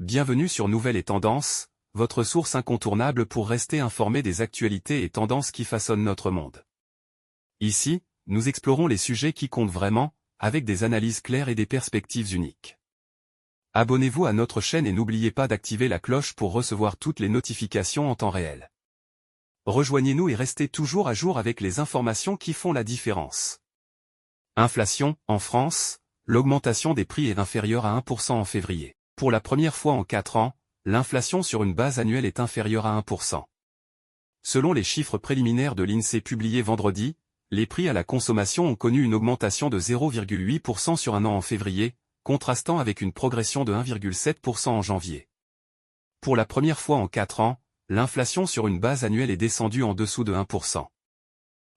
Bienvenue sur Nouvelles et Tendances, votre source incontournable pour rester informé des actualités et tendances qui façonnent notre monde. Ici, nous explorons les sujets qui comptent vraiment, avec des analyses claires et des perspectives uniques. Abonnez-vous à notre chaîne et n'oubliez pas d'activer la cloche pour recevoir toutes les notifications en temps réel. Rejoignez-nous et restez toujours à jour avec les informations qui font la différence. Inflation, en France, l'augmentation des prix est inférieure à 1% en février. Pour la première fois en 4 ans, l'inflation sur une base annuelle est inférieure à 1%. Selon les chiffres préliminaires de l'INSEE publiés vendredi, les prix à la consommation ont connu une augmentation de 0,8% sur un an en février, contrastant avec une progression de 1,7% en janvier. Pour la première fois en 4 ans, l'inflation sur une base annuelle est descendue en dessous de 1%.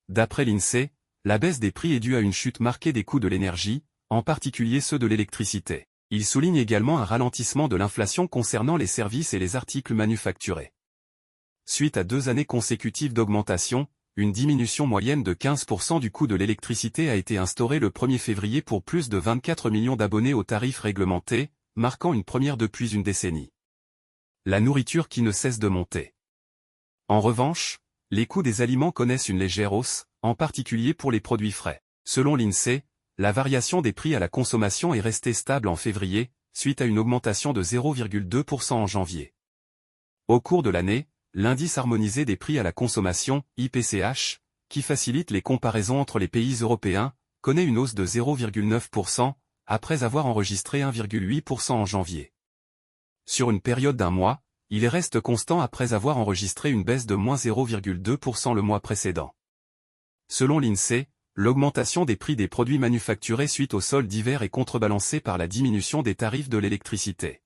D'après l'INSEE, la baisse des prix est due à une chute marquée des coûts de l'énergie, en particulier ceux de l'électricité. Il souligne également un ralentissement de l'inflation concernant les services et les articles manufacturés. Suite à 2 années consécutives d'augmentation, une diminution moyenne de 15% du coût de l'électricité a été instaurée le 1er février pour plus de 24 millions d'abonnés aux tarifs réglementés, marquant une première depuis une décennie. La nourriture qui ne cesse de monter. En revanche, les coûts des aliments connaissent une légère hausse, en particulier pour les produits frais. Selon l'INSEE, la variation des prix à la consommation est restée stable en février, suite à une augmentation de 0,2% en janvier. Au cours de l'année, l'indice harmonisé des prix à la consommation, IPCH, qui facilite les comparaisons entre les pays européens, connaît une hausse de 0,9%, après avoir enregistré 1,8% en janvier. Sur une période d'un mois, il reste constant après avoir enregistré une baisse de moins 0,2% le mois précédent. Selon l'INSEE, l'augmentation des prix des produits manufacturés suite au solde d'hiver est contrebalancée par la diminution des tarifs de l'électricité.